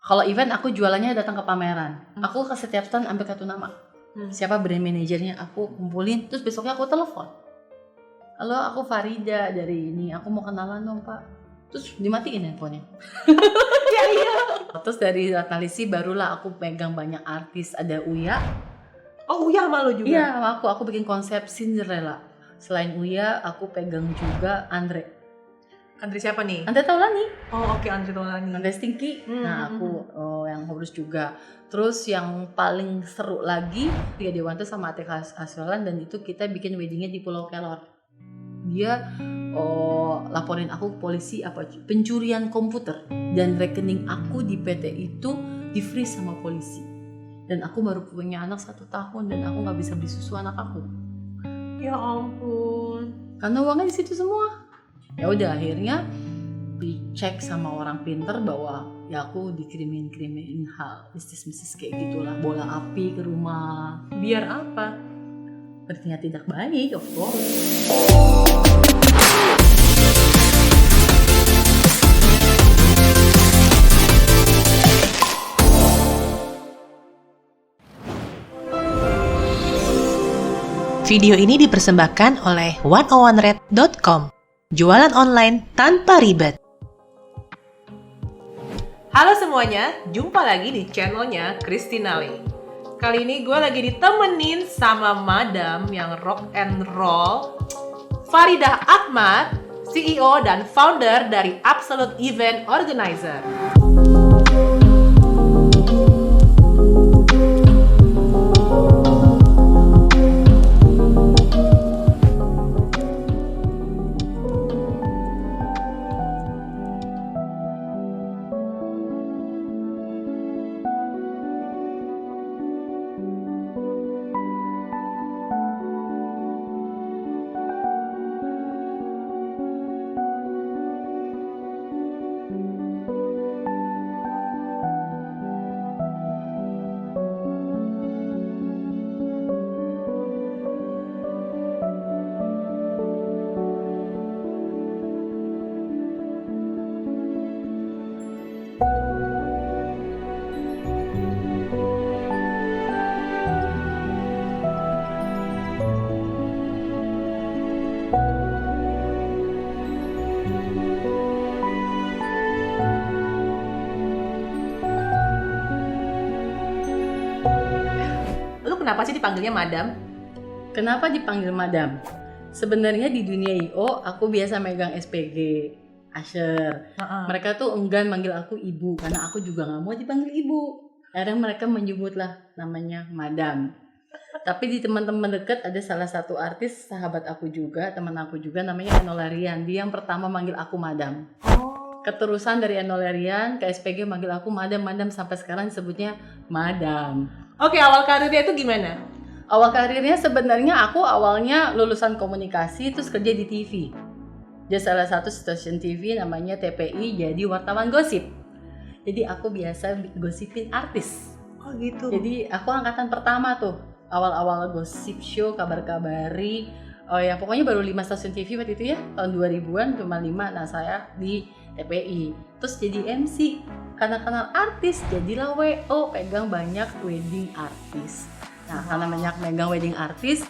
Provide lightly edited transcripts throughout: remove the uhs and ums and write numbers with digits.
Kalau event aku jualannya datang ke pameran. Aku ke setiap stand ambil kartu nama. Siapa brand manajernya, aku kumpulin, terus besoknya aku telepon. Halo, aku Farida dari ini, aku mau kenalan dong Pak. Terus dimatiin handphonenya. Iya. Terus dari Ratnalisi barulah aku pegang banyak artis. Ada Uya. Oh, Uya sama lo juga? Iya, sama aku bikin konsep Cinderella. Selain Uya, aku pegang juga Andre. Andre siapa nih? Andre Taulani. Oh, oke, Andre Taulani. Andre Stinky. Nah, aku yang host juga. Terus yang paling seru lagi, Ria Dewanto sama Atika Aswalan, dan itu kita bikin weddingnya di Pulau Kelor. Dia laporin aku ke polisi pencurian komputer, dan rekening aku di PT itu di freeze sama polisi. Dan aku baru punya anak 1 tahun dan aku nggak bisa beli susu anak aku. Ya ampun. Karena uangnya di situ semua. Ya udah, akhirnya dicek sama orang pinter bahwa ya aku dikirimin hal bisnis kayak gitulah, bola api ke rumah. Biar apa? Berniat tidak baik, of course. Video ini dipersembahkan oleh 101red.com. Jualan online tanpa ribet. Halo semuanya, jumpa lagi di channelnya Christina Lee. Kali ini gue lagi ditemenin sama madam yang rock and roll, Farida Ahmad, CEO dan founder dari Absolute Event Organizer. Kenapa sih dipanggilnya madam? Kenapa dipanggil madam? Sebenarnya di dunia I.O. aku biasa megang SPG, Asher. Mereka tuh enggan manggil aku ibu karena aku juga nggak mau dipanggil ibu. Akhirnya mereka menyebutlah namanya madam. Tapi di teman-teman dekat ada salah satu artis sahabat aku juga, teman aku juga, namanya Enolarian. Dia yang pertama manggil aku madam. Keterusan dari Enolarian ke SPG manggil aku madam sampai sekarang disebutnya madam. Oke, awal karirnya itu gimana? Awal karirnya sebenarnya aku awalnya lulusan komunikasi terus kerja di TV. Dia salah satu stasiun TV namanya TPI, jadi wartawan gosip. Jadi aku biasa gosipin artis. Oh gitu. Jadi aku angkatan pertama tuh, awal-awal gosip show, kabar-kabari. Oh ya, pokoknya baru 5 stasiun TV waktu itu ya, tahun 2000-an cuma 5. Nah, saya di TPI. Terus jadi MC. Karena kenal artis, jadilah WO, pegang banyak wedding artis. Nah, karena banyak megang wedding artis,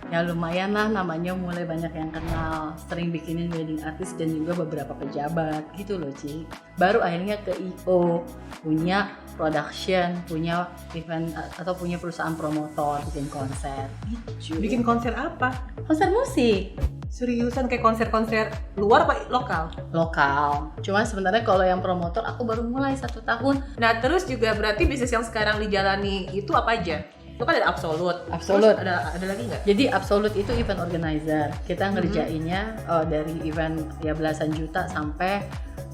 ya lumayan lah namanya mulai banyak yang kenal. Sering bikinin wedding artis dan juga beberapa pejabat gitu loh, Ci. Baru akhirnya ke I.O, punya production, punya event atau punya perusahaan promotor, bikin konser gitu. Bikin konser apa? Konser musik. Seriusan kayak konser-konser luar apa lokal? Lokal. Cuma sebenarnya kalau yang promotor aku baru mulai 1 tahun. Nah, terus juga berarti bisnis yang sekarang dijalani itu apa aja? Itu kan ada Absolute. Absolute. Terus ada lagi nggak? Jadi Absolute itu event organizer. Kita ngerjainnya dari event ya belasan juta sampai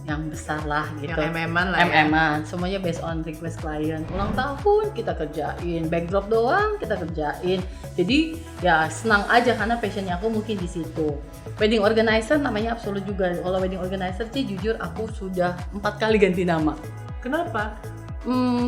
yang besar lah gitu. Yang MM-an lah ya. MM-an. Semuanya based on request klien. Ulang tahun kita kerjain, backdrop doang kita kerjain. Jadi ya senang aja karena passionnya aku mungkin di situ. Wedding organizer namanya Absolute juga. Kalau wedding organizer sih jujur aku sudah 4 kali ganti nama. Kenapa?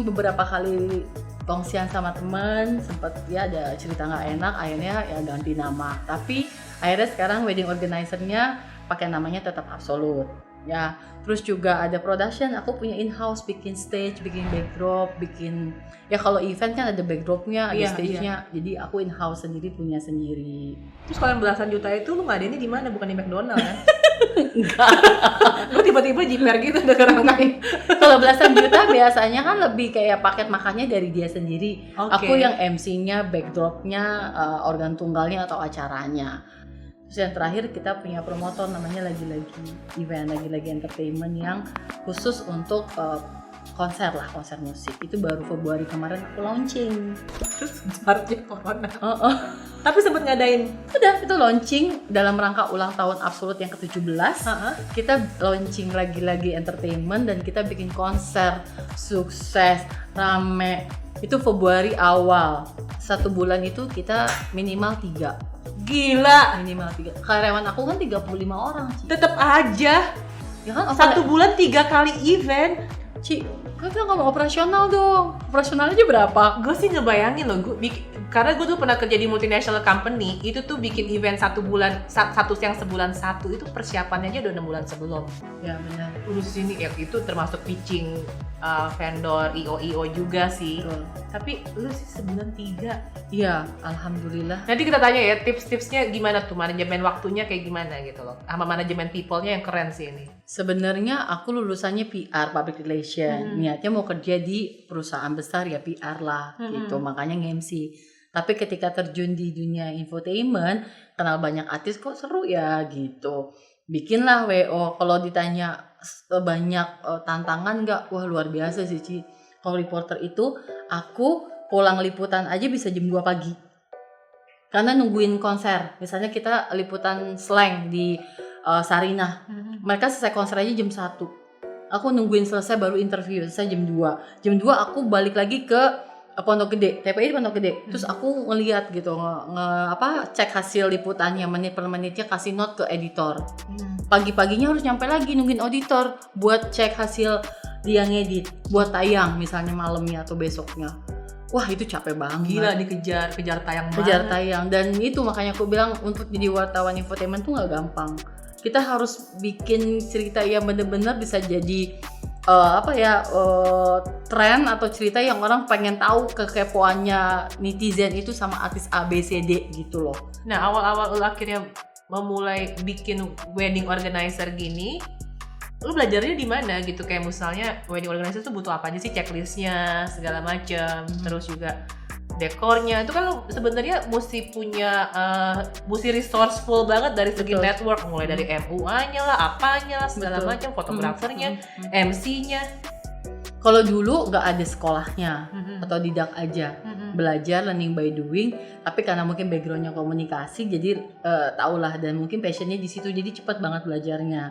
Beberapa kali kongsian sama temen, sempet ya ada cerita nggak enak, akhirnya ya ganti nama. Tapi akhirnya sekarang wedding organizer-nya pakai namanya tetap Absolute. Ya, terus juga ada production, aku punya in-house, bikin stage, bikin backdrop, bikin ya kalau event kan ada backdropnya, ada Iya, stage-nya, jadi aku in-house sendiri, punya sendiri. Terus kalau yang belasan juta itu lu ngadainnya di mana? Bukan di McDonald kan? Enggak. Gue tiba-tiba jiper gitu denger angkanya. Kalau belasan juta biasanya kan lebih kayak paket makannya dari dia sendiri. Oke. Aku yang MC-nya, backdropnya, organ tunggalnya atau acaranya. Terus yang terakhir kita punya promotor namanya lagi-lagi event, lagi-lagi entertainment yang khusus untuk konser musik. Itu baru Februari kemarin aku launching. Terus startnya corona. Oh. Tapi sempet ngadain. Udah, itu launching dalam rangka ulang tahun Absolut yang ke-17. Kita launching lagi-lagi entertainment dan kita bikin konser sukses, rame. Itu Februari awal. 1 bulan itu kita minimal 3. Gila. Minimal 3. Karyawan aku kan 35 orang, Ci. Tetep aja. Ya kan 1 bulan 3 kali event. Ci, kan kita ngomong operasional dong. Operasionalnya aja berapa? Gue sih ngebayangin loh, karena gue tuh pernah kerja di multinational company, itu tuh bikin event 1 bulan, satu yang sebulan satu, itu persiapannya aja udah 6 bulan sebelum. Ya benar. Urus ini ya, itu termasuk pitching vendor, IO juga sih. Betul. Tapi lu sih sebulan 3. Iya, alhamdulillah. Nanti kita tanya ya tips-tipsnya gimana tuh, manajemen waktunya kayak gimana gitu loh. Sama manajemen people-nya yang keren sih ini. Sebenarnya aku lulusannya PR, public relation. Niatnya mau kerja di perusahaan besar ya PR lah gitu. Makanya nge-MC. Tapi ketika terjun di dunia infotainment, kenal banyak artis kok seru ya gitu. Bikinlah WO. Kalau ditanya banyak tantangan nggak? Wah luar biasa sih Ci. Kalau reporter itu aku pulang liputan aja bisa jam 2 pagi. Karena nungguin konser. Misalnya kita liputan slang di Sarinah. Mereka selesai konser aja jam 1. Aku nungguin selesai baru interview, selesai jam 2. Jam 2 aku balik lagi ke Pondok Gede, TPI di Pondok Gede. Terus aku ngeliat gitu, cek hasil liputannya menit per menitnya, kasih note ke editor. Pagi-paginya harus nyampe lagi nungguin auditor buat cek hasil dia ngedit, buat tayang misalnya malamnya atau besoknya. Wah itu capek banget. Gila kejar tayang banget. Kejar tayang, dan itu makanya aku bilang untuk jadi wartawan infotainment tuh nggak gampang. Kita harus bikin cerita yang bener-bener bisa jadi tren atau cerita yang orang pengen tahu kekepoannya netizen itu sama artis ABCD gitu loh. Nah awal-awal lu akhirnya memulai bikin wedding organizer gini, lu belajarnya di mana gitu? Kayak misalnya wedding organizer tuh butuh apa aja sih, checklistnya segala macam, terus juga dekornya itu kan lu sebenarnya mesti punya mesti resourceful banget dari segi Betul. network, mulai dari MUA-nya lah, apanya lah segala macam, fotografernya, MC-nya. Kalau dulu nggak ada sekolahnya atau didak aja, belajar learning by doing. Tapi karena mungkin backgroundnya komunikasi, jadi tahulah dan mungkin passionnya di situ, jadi cepat banget belajarnya.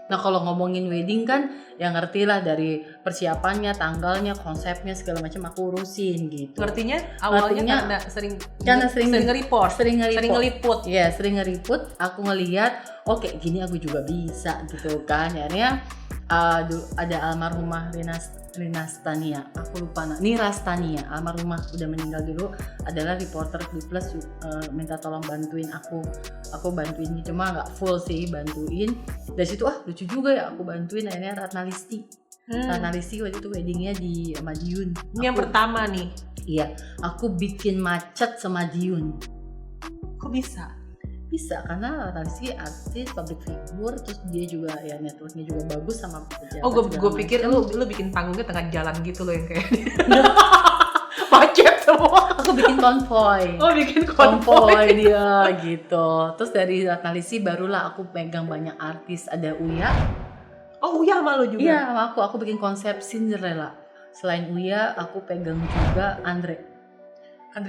Nah kalau ngomongin wedding kan, ya ngerti lah dari persiapannya, tanggalnya, konsepnya segala macam aku urusin gitu. Ngertinya awalnya Ngertinya, karena sering nge-report. Sering ngeliput. Ya sering nge-report. Aku ngelihat, oh kayak gini aku juga bisa gitu kan. Akhirnya ada almarhumah Nira Stania, aku lupa Nira Stania, almarhumah udah meninggal dulu, adalah reporter di Plus, minta tolong bantuin aku bantuin, cuma nggak full sih bantuin. Dari situ lucu juga ya aku bantuin. Akhirnya Ratna Listi waktu itu weddingnya di Madiun. Ini yang pertama nih. Iya, aku bikin macet Semadiun. Kok bisa? Bisa karena Ratna Listi artis, public figure, terus dia juga ya networknya juga bagus sama pejabat. Oh gue pikir lu bikin panggungnya tengah jalan gitu loh yang kayak macet semua. Aku bikin konvoy. Oh bikin konvoy dia gitu. Terus dari Ratna Listi barulah aku pegang banyak artis. Ada Uya. Oh Uya sama lu juga? Iya sama aku bikin konsep Cinderella. Selain Uya aku pegang juga Andre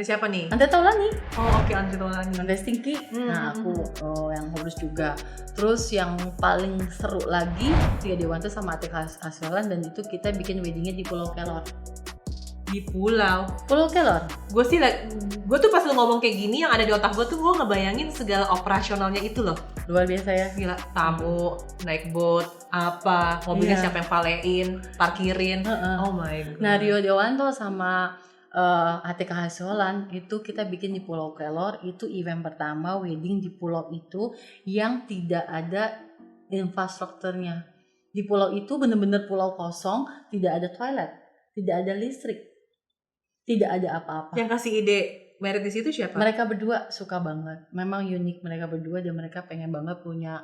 siapa nih? Andre Taulani. Oh oke, Andre Taulani. Andre Stinky. Nah aku yang ngurus juga. Terus yang paling seru lagi Tia Dewanto sama Atik Haswalan, dan itu kita bikin weddingnya di Pulau Kelor. Di Pulau Kelor. Gue tuh pas lu ngomong kayak gini, yang ada di otak gue tuh gue ngebayangin segala operasionalnya itu loh. Luar biasa ya. Gila, tamu, naik boat, apa, mobilnya siapa yang valein, parkirin. Oh my god. Nah Rio Dewanto sama Atika Haswalan itu kita bikin di Pulau Kelor. Itu event pertama wedding di pulau itu yang tidak ada infrastrukturnya. Di pulau itu bener-bener pulau kosong, tidak ada toilet, tidak ada listrik, tidak ada apa-apa. Yang kasih ide married di situ siapa? Mereka berdua suka banget, memang unik mereka berdua, dan mereka pengen banget punya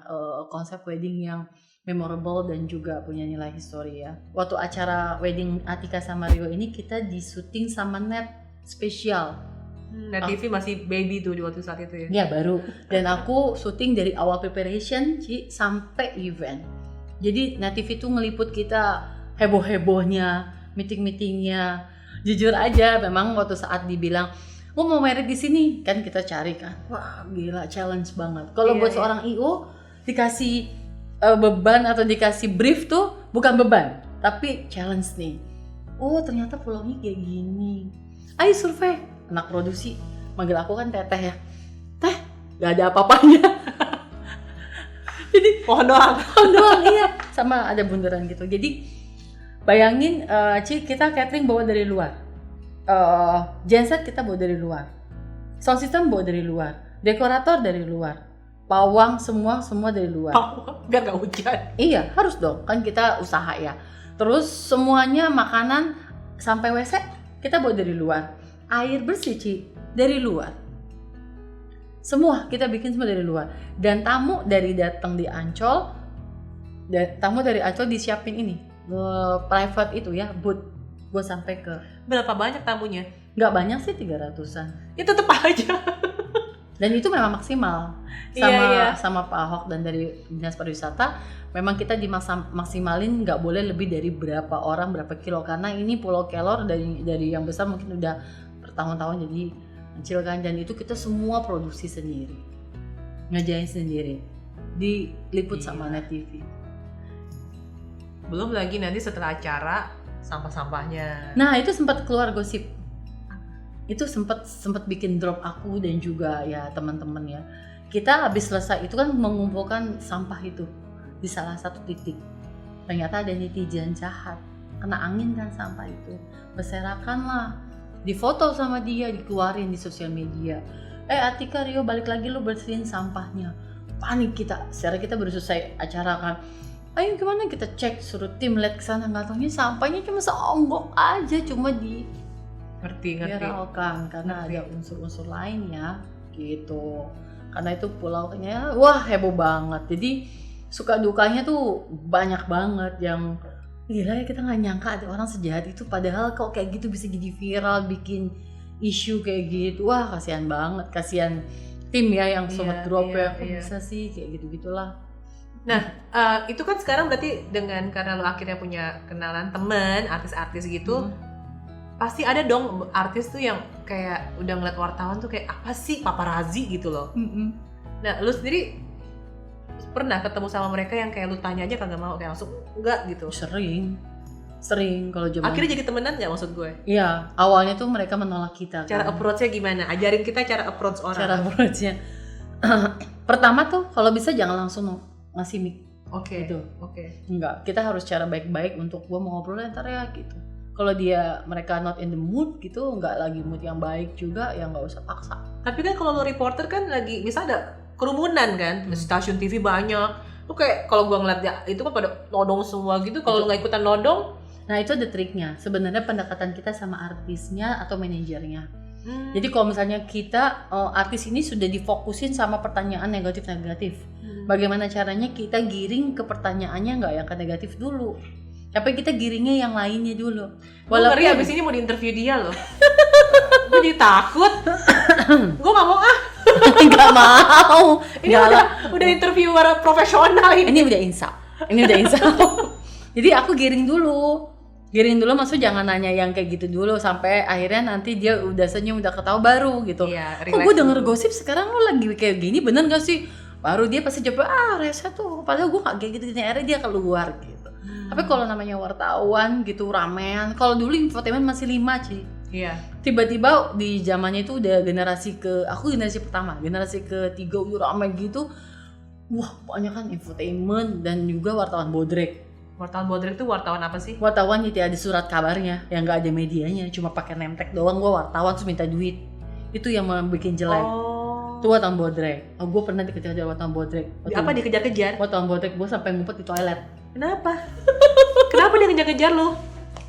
konsep wedding yang memorable dan juga punya nilai histori ya. Waktu acara wedding Atika sama Rio ini kita di syuting sama Net spesial. Net TV masih baby tuh di waktu saat itu ya? Ya baru. Dan aku syuting dari awal preparation sampai event. Jadi Net TV tuh ngeliput kita heboh-hebohnya, meeting-meetingnya. Jujur aja, memang waktu saat dibilang mau married di sini kan kita cari kan, wah gila challenge banget. Kalau buat seorang IO dikasih beban atau dikasih brief tuh bukan beban, tapi challenge nih. Oh ternyata pulaunya kayak gini. Ayo survei. Anak produksi manggil aku kan teteh ya. Teh, gak ada apa-apanya. Jadi Pohon doang. iya, sama ada bundaran gitu. Jadi bayangin kita catering bawa dari luar. Genset kita bawa dari luar. Sound system bawa dari luar. Dekorator dari luar. Pawang semua dari luar. Biar gak hujan. Iya, harus dong. Kan kita usaha ya. Terus semuanya makanan sampai WC kita bawa dari luar. Air bersih dari luar. Semua kita bikin semua dari luar. Dan tamu dari datang di Ancol, tamu dari Ancol disiapin ini private itu ya, booth buat sampai ke. Berapa banyak tamunya? Nggak banyak sih, 300-an. Ya tetep aja. Dan itu memang maksimal sama Pak Ahok dan dari Dinas Pariwisata. Memang kita dimaksimalin nggak boleh lebih dari berapa orang, berapa kilo, karena ini Pulau Kelor dari yang besar mungkin udah bertahun-tahun jadi kecil kan, dan itu kita semua produksi sendiri, ngerjain sendiri, diliput sama Net TV. Belum lagi nanti setelah acara sampah-sampahnya. Nah itu sempat keluar gosip, itu sempat bikin drop aku dan juga ya teman-teman ya. Kita habis selesai itu kan mengumpulkan sampah itu di salah satu titik. Ternyata ada netizen jahat, kena angin kan sampah itu, berserakan lah, difoto sama dia, dikeluarin di sosial media. Atika, Rio balik lagi lu bersihin sampahnya. Panik kita, secara kita baru selesai acara kan. Ayo gimana, kita cek, suruh tim lihat kesana, nggak taunya sampahnya cuma seonggok aja, cuma di Ngerti. viralkan karena ada unsur-unsur lainnya gitu. Karena itu pulaunya wah heboh banget. Jadi suka dukanya tuh banyak banget yang gila ya, kita nggak nyangka ada orang sejahat itu, padahal kok kayak gitu bisa jadi viral, bikin isu kayak gitu. Wah kasihan banget, kasihan tim ya yang sempat drop ya, kok bisa sih kayak gitu-gitulah. Nah, itu kan sekarang berarti dengan karena lo akhirnya punya kenalan temen, artis-artis gitu, pasti ada dong artis tuh yang kayak udah ngeliat wartawan tuh kayak apa sih paparazzi gitu loh. Nah, lu sendiri pernah ketemu sama mereka yang kayak lu tanya aja kagak mau, kayak langsung enggak gitu? Sering kalau zaman. Akhirnya jadi temenan nggak maksud gue? Iya, awalnya tuh mereka menolak kita. Cara approach-nya gimana? Ajarin kita cara approach orang. Cara approach-nya. Pertama tuh kalau bisa jangan langsung ngasih mic. Oke. Gitu. Oke. Enggak, kita harus cara baik-baik untuk gua mau ngobrol ntar ya gitu. Kalau mereka not in the mood gitu, nggak lagi mood yang baik juga, ya nggak usah paksa. Tapi kan kalau lo reporter kan lagi, misal ada kerumunan kan, stasiun TV banyak, lu kayak kalau gua ngeliat ya, itu kan pada nodong semua gitu, kalau lu nggak ikutan nodong. Nah itu ada triknya, sebenarnya pendekatan kita sama artisnya atau manajernya. Jadi kalau misalnya kita, artis ini sudah difokusin sama pertanyaan negatif-negatif, bagaimana caranya kita giring ke pertanyaannya nggak yang ke negatif dulu, tapi kita giringnya yang lainnya dulu. Walaupun ngeri abis ini mau diinterview dia loh. Gue jadi takut. Gue nggak mau nggak mau. Ini udah interviewer profesional ini. Ini udah insaf. Jadi aku giring dulu, maksud jangan nanya yang kayak gitu dulu sampai akhirnya nanti dia udah senyum, udah ketawa baru gitu. Iya, kok gue denger gosip sekarang lo lagi kayak gini, bener gak sih? Baru dia pasti jawab rese tuh, padahal gue gak kayak gitu, akhirnya dia keluar gitu. Tapi kalau namanya wartawan gitu ramean, kalau dulu infotainment masih 5 Ci. Iya. Tiba-tiba di zamannya itu udah aku generasi pertama, generasi ketiga udah rame gitu. Wah banyak kan infotainment dan juga wartawan bodrek. Wartawan bodrek itu wartawan apa sih? Wartawan itu ada surat kabarnya yang nggak ada medianya, cuma pakai name tag doang. Gue wartawan terus minta duit, itu yang bikin jelek. Itu wartawan bodrek. Gue pernah dikejar wartawan bodrek. Apa dikejar-kejar? Wartawan bodrek gue sampai ngumpet di toilet. Kenapa? Kenapa dia ngejar-ngejar lu?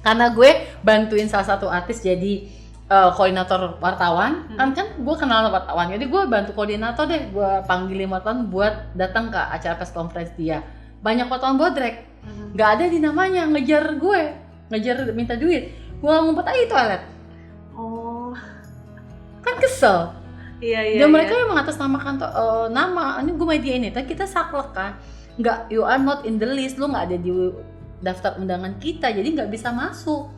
Karena gue bantuin salah satu artis jadi koordinator wartawan. Kan gue kenal wartawan, jadi gue bantu koordinator deh. Gue panggilin wartawan buat datang ke acara press conference dia. Banyak wartawan bodrek, nggak ada di namanya, ngejar gue, ngejar minta duit. Gue ngumpet aja di toilet. Oh, Kan kesel. iya. Dan mereka yang mengatasnamakan nama, ini gue media ini, tapi kita saklek kan. Nggak, you are not in the list, lu nggak ada di daftar undangan kita, jadi nggak bisa masuk.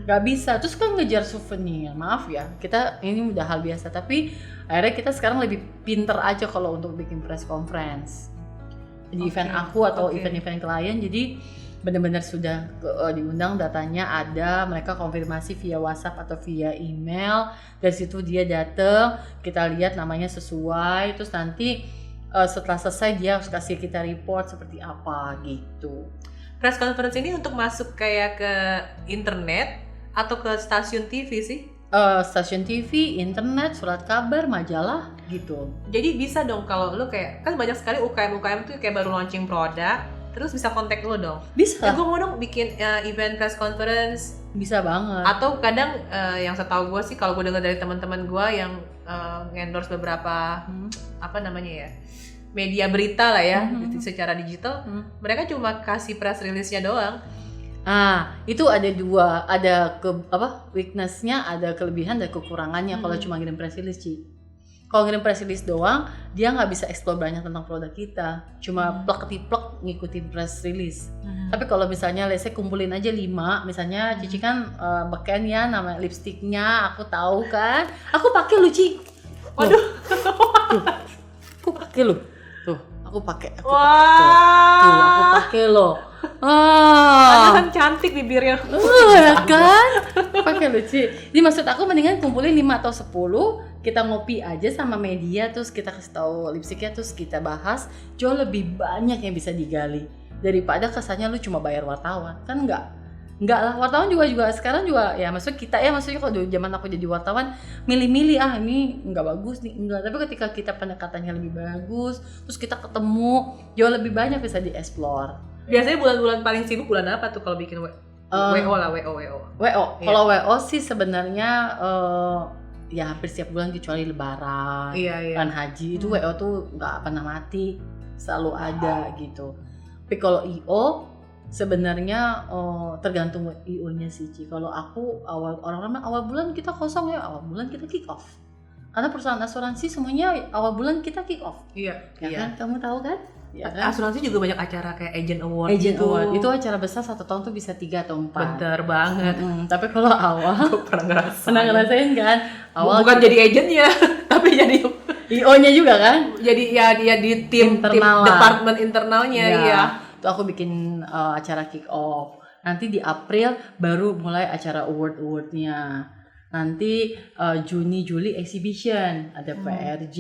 Nggak bisa, terus kan ngejar souvenir. Maaf ya, kita ini udah hal biasa, tapi akhirnya kita sekarang lebih pinter aja kalau untuk bikin press conference di event aku atau event-event klien. Jadi benar-benar sudah diundang, datanya ada, mereka konfirmasi via WhatsApp atau via email. Dari situ dia datang, kita lihat namanya sesuai, terus nanti setelah selesai dia harus kasih kita report seperti apa gitu. Press conference ini untuk masuk kayak ke internet atau ke stasiun TV sih? Stasiun TV, internet, surat kabar, majalah gitu. Jadi bisa dong kalau lu kayak, kan banyak sekali UKM tuh kayak baru launching produk, terus bisa kontak lu dong. Bisa. Gue mau dong bikin event press conference. Bisa banget. Atau kadang yang setahu gue sih, kalau gue dengar dari teman-teman gue yang endorse beberapa apa namanya ya, media berita lah ya, secara digital, mereka cuma kasih press release-nya doang. Itu ada dua, ada weakness-nya, ada kelebihan dan kekurangannya kalau cuma ngirim press release, Ci. Kalau ngirim press release doang, dia nggak bisa explore banyak tentang produk kita, cuma plek-ketiplek ngikutin press release. Tapi kalau misalnya let's say kumpulin aja 5, misalnya Cici kan beken ya, nama lipstiknya aku tahu kan, aku pakai lu, Ci. Waduh. Aku pakai lu. Tuh, aku pakai. Tuh, Wah. aku pakai lo. Kan cantik bibirnya. Ya kan? Pakai lucu. Jadi maksud aku mendingan kumpulin 5 atau 10, kita ngopi aja sama media, terus kita kasih tahu lipstiknya, terus kita bahas. Jauh lebih banyak yang bisa digali daripada kesannya lu cuma bayar wartawan. Kan enggak lah, wartawan juga sekarang juga ya, maksudnya kalau dulu zaman aku jadi wartawan milih-milih, ini enggak bagus nih, enggak. Tapi ketika kita pendekatannya lebih bagus, terus kita ketemu, jauh lebih banyak bisa dieksplor. Biasanya bulan-bulan paling sibuk bulan apa tuh kalau bikin WO lah, WO. WO. Kalau WO sih sebenarnya ya hampir setiap bulan kecuali lebaran, kan haji, itu WO tuh nggak pernah mati, selalu ada gitu. Tapi kalau IO sebenarnya tergantung IO-nya sih, Ci. Kalau aku orang-orang awal bulan kita kosong ya, awal bulan kita kick off. Karena perusahaan asuransi semuanya awal bulan kita kick off. Iya. Kan? Kamu tahu kan? Ya kan? Asuransi juga banyak acara kayak Agent Award. Award itu acara besar 1 tahun tuh bisa 3 atau 4. Bener banget. Tapi kalau awal Gue pernah ngerasain kan? Awal bukan jadi agentnya, tapi jadi IO-nya juga kan? Jadi ya dia di tim departemen internalnya. Iya. Tuh aku bikin acara kick off. Nanti di April baru mulai acara award-awardnya. Nanti Juni Juli exhibition, ada PRJ,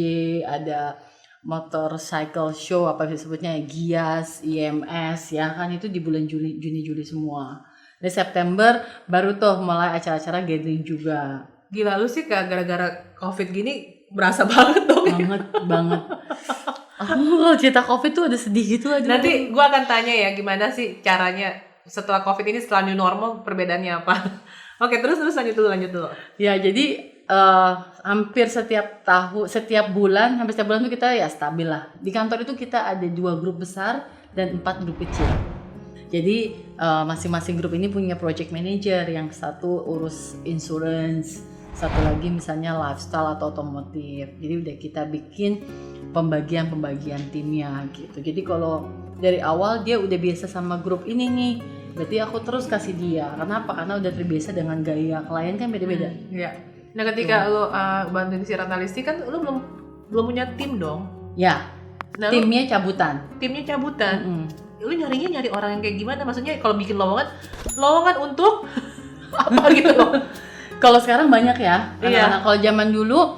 ada motorcycle show, apa disebutnya, Gias, IMS ya kan, itu di bulan Juni Juli semua. Di September baru tuh mulai acara-acara gathering juga. Gila, lu sih gara-gara Covid gini berasa banget dong. Banget. Kalau cerita Covid tuh ada sedih gitu aja. Nanti gue akan tanya ya gimana sih caranya setelah Covid ini, setelah new normal perbedaannya apa. Oke, terus lanjut dulu. Ya, jadi hampir setiap bulan tuh kita ya stabil lah. Di kantor itu kita ada 2 grup besar dan 4 grup kecil. Jadi masing-masing grup ini punya project manager, yang satu urus insurance, satu lagi misalnya lifestyle atau otomotif. Jadi udah kita bikin pembagian timnya gitu. Jadi kalau dari awal dia udah biasa sama grup ini nih, berarti aku terus kasih dia. Kenapa? Karena udah terbiasa dengan gaya klien kan beda-beda. Iya. Nah, ketika lo bantuin si Ratnalisti kan lo belum punya tim dong? Ya. Nah, timnya cabutan. Lu nyari orang yang kayak gimana? Maksudnya kalau bikin lowongan untuk apa gitu loh? Kalau sekarang banyak ya. Iya. Kalau zaman dulu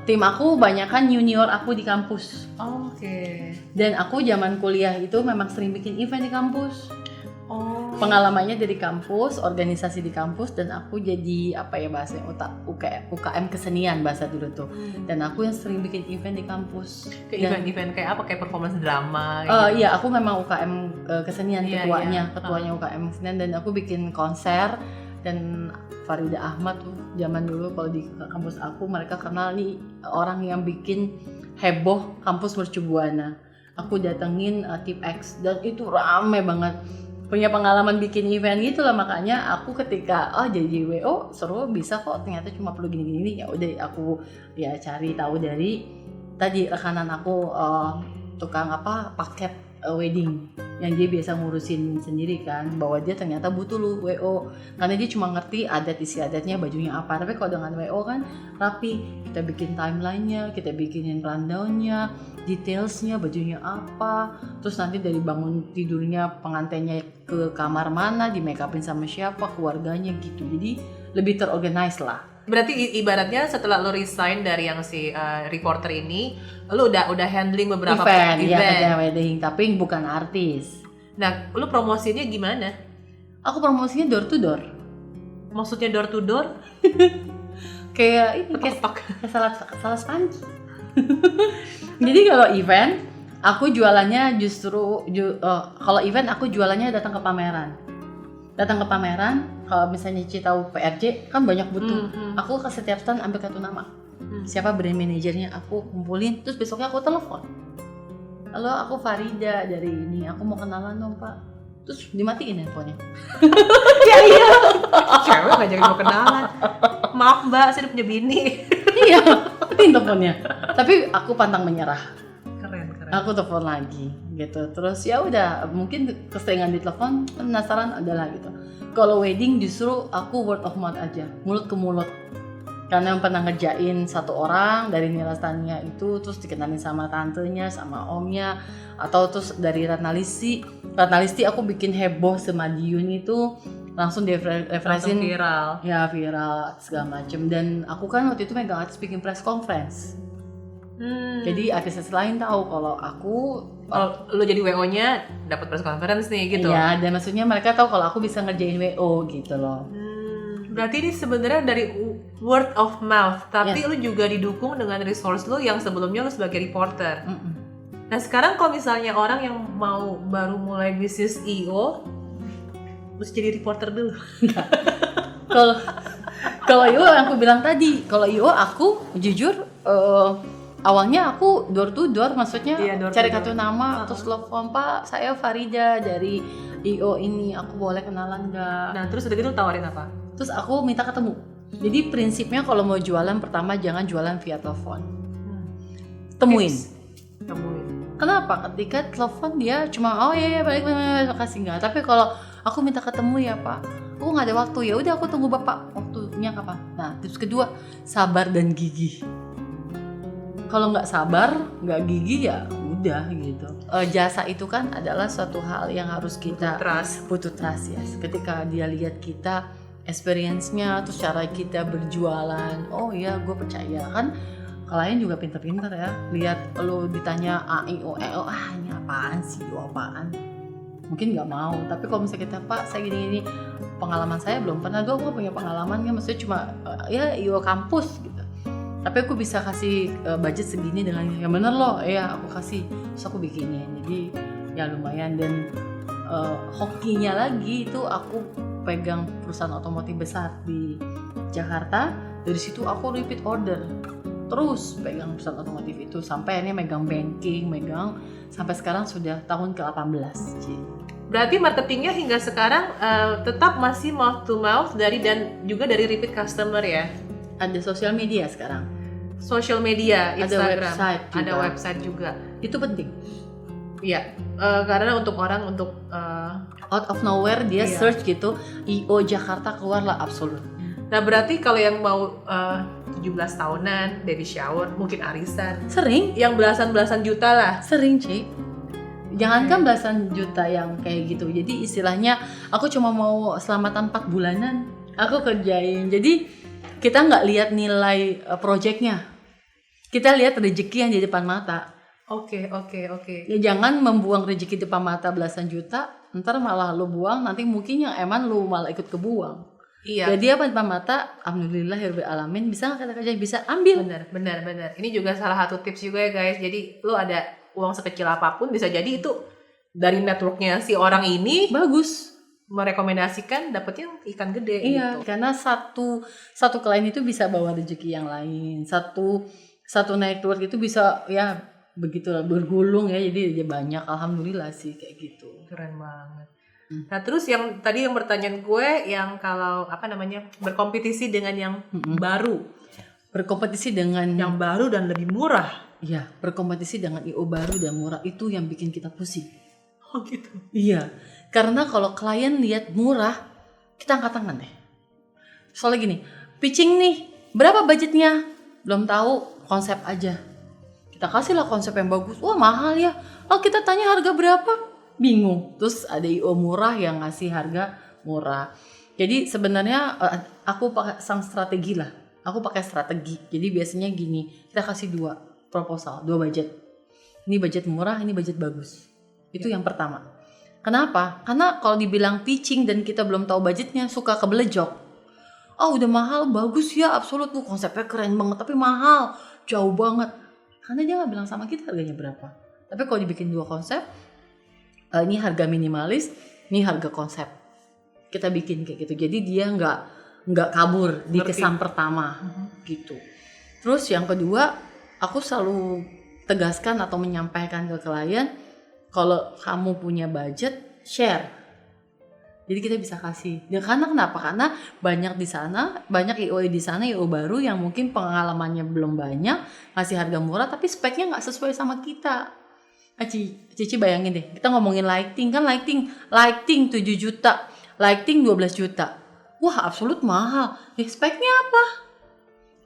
tim aku banyakan junior aku di kampus. Oke. Dan aku zaman kuliah itu memang sering bikin event di kampus. Oh. Pengalamannya dari kampus, organisasi di kampus, dan aku jadi apa ya bahasanya UKM kesenian bahasa dulu tuh. Dan aku yang sering bikin event di kampus. Kayak event-event kayak apa? Kayak performance drama gitu. Iya, aku memang UKM kesenian, Iya, ketuanya UKM kesenian, dan aku bikin konser. Dan Farida Ahmad tuh zaman dulu kalau di kampus aku, mereka kenal nih orang yang bikin heboh kampus Mercu Buana. Aku datengin Tip X dan itu rame banget. Punya pengalaman bikin event gitu lah, makanya aku ketika jadi WO seru, bisa kok, ternyata cuma perlu gini-gini, ya udah aku ya cari tahu dari tadi rekanan aku tukang paket wedding yang dia biasa ngurusin sendiri kan, bahwa dia ternyata butuh lu WO karena dia cuma ngerti adat istiadatnya, bajunya apa. Tapi kalau dengan WO kan rapi, kita bikin timelinenya, kita bikinin rundownnya, detailsnya, bajunya apa, terus nanti dari bangun tidurnya pengantinnya ke kamar mana, di make upin sama siapa, keluarganya gitu. Jadi lebih terorganize lah. Berarti ibaratnya setelah lo resign dari yang si reporter ini, lo udah handling beberapa event. Ya, wedding, tapi bukan artis. Nah, lo promosinya gimana? Aku promosinya door to door. Maksudnya door to door? Kayak ini, kayak salah panci. Jadi kalau event, aku jualannya justru kalau event aku jualannya datang ke pameran. Kalau misalnya Cici tahu PRJ kan banyak butuh. Aku ke setiap stand ambil kartu nama. Siapa brand manajernya, aku kumpulin, terus besoknya aku telepon. Halo, aku Farida dari ini, aku mau kenalan dong Pak. Terus dimatiin handphonenya. Ya iya. Cewek ngajakin mau kenalan. Maaf Mbak, saya udah punya bini. Iya, matiin teleponnya. Tapi aku pantang menyerah. Keren. Aku telepon lagi gitu. Terus ya udah, mungkin keseringan ditelepon, penasaran adalah gitu. Kalau wedding justru aku word of mouth aja, mulut ke mulut. Karena yang pernah ngerjain satu orang dari Nirastania itu, terus dikenalin sama tantenya, sama omnya, atau terus dari Ratnalisti aku bikin heboh Semadiun itu, langsung referensin viral. Ya viral segala macem. Dan aku kan waktu itu megang artis bikin press conference. Jadi artis lain tahu kalau aku lo jadi WO-nya dapat press conference nih gitu. Iya, dan maksudnya mereka tahu kalau aku bisa ngerjain WO gitu loh. Berarti ini sebenarnya dari word of mouth, tapi lo juga didukung dengan resource lo yang sebelumnya lo sebagai reporter. Nah sekarang kalau misalnya orang yang mau baru mulai bisnis IO, harus jadi reporter dulu. Kalau IO yang aku bilang tadi, kalau IO aku jujur awalnya aku door to door, maksudnya cari kartu nama, terus telepon, Pak saya Farida dari IO ini, aku boleh kenalan nggak? Nah terus udah gitu tawarin apa? Terus aku minta ketemu. Jadi prinsipnya kalau mau jualan, pertama jangan jualan via telepon. Temuin. Kenapa? Ketika telepon dia cuma balik kasih nggak. Tapi kalau aku minta ketemu ya Pak, aku nggak ada waktu, ya udah aku tunggu Bapak, waktunya kapan. Nah tips kedua, sabar dan gigih. Kalau nggak sabar, nggak gigih ya udah gitu. Jasa itu kan adalah suatu hal yang harus kita butuh trust ya. Ketika dia lihat kita experience-nya, terus cara kita berjualan, oh ya gue percaya kan. Klien juga pinter-pinter ya, lihat lo ditanya A, I, O, E, O, ini apaan sih, apaan, mungkin nggak mau. Tapi kalau misalnya kita, Pak saya gini-gini, pengalaman saya belum pernah, gue punya pengalaman kan, maksudnya cuma IO kampus gitu, tapi aku bisa kasih budget segini dengan yang bener loh, aku kasih, terus aku bikinin, jadi ya lumayan. Dan hokinya lagi itu aku pegang perusahaan otomotif besar di Jakarta, dari situ aku repeat order, terus pegang perusahaan otomotif itu sampai ini megang banking, sampai sekarang sudah tahun ke-18. Berarti marketingnya hingga sekarang tetap masih mouth to mouth dan juga dari repeat customer ya? Ada sosial media sekarang. Social media, Instagram, ada website juga. Itu penting. Iya, karena untuk orang out of nowhere dia search gitu, IO Jakarta keluarlah Absolut. Nah berarti kalau yang mau 17 tahunan, baby shower, mungkin arisan, sering, yang belasan juta lah. Sering Ci. Jangankan belasan juta yang kayak gitu. Jadi istilahnya aku cuma mau selamatan 4 bulanan, aku kerjain. Jadi kita nggak lihat nilai projectnya, kita lihat rezeki yang di depan mata. Oke. Ya jangan membuang rezeki depan mata belasan juta ntar malah lu buang, nanti mungkin yang eman lu malah ikut kebuang. Iya. Jadi apa depan mata, alhamdulillah ya rabbil alamin, bisa nggak kata kerja, bisa ambil. Benar. Ini juga salah satu tips juga ya guys. Jadi lu ada uang sekecil apapun bisa jadi itu dari networknya si orang ini Bagus. merekomendasikan dapetnya ikan gede Iya, gitu. karena satu klien itu bisa bawa rezeki yang lain. Satu network itu bisa ya begitulah bergulung ya, jadi banyak, alhamdulillah sih kayak gitu. Keren banget. Nah terus yang tadi yang pertanyaan gue yang kalau berkompetisi dengan yang baru, Berkompetisi dengan yang baru dan lebih murah. ya, berkompetisi dengan IO baru dan murah itu yang bikin kita pusing. Oh gitu. Iya, karena kalau klien lihat murah, kita angkat tangan deh. Soalnya gini, pitching nih, berapa budgetnya? Belum tahu, konsep aja. Kita kasihlah konsep yang bagus. Wah mahal ya. Oh kita tanya harga berapa? Bingung. Terus ada IO murah yang ngasih harga murah. Jadi sebenarnya aku pakai strategi lah. Aku pakai strategi. Jadi biasanya gini, kita kasih 2 proposal, 2 budget. Ini budget murah, ini budget bagus. Itu yang pertama. Kenapa? Karena kalau dibilang pitching dan kita belum tahu budgetnya, suka kebelejok. Oh udah mahal, bagus ya, absolut tuh konsepnya keren banget, tapi mahal, jauh banget. Karena dia nggak bilang sama kita harganya berapa. Tapi kalau dibikin 2 konsep, ini harga minimalis, ini harga konsep. Kita bikin kayak gitu. Jadi dia nggak kabur di kesan pertama gitu. Terus yang kedua, aku selalu tegaskan atau menyampaikan ke klien, kalau kamu punya budget, share. Jadi kita bisa kasih. Dan karena kenapa? Karena banyak di sana, banyak IO di sana, IO baru yang mungkin pengalamannya belum banyak, ngasih harga murah tapi speknya nggak sesuai sama kita. Cici bayangin deh, kita ngomongin lighting kan, lighting 7 juta, lighting 12 juta. Wah absolut mahal. Speknya apa?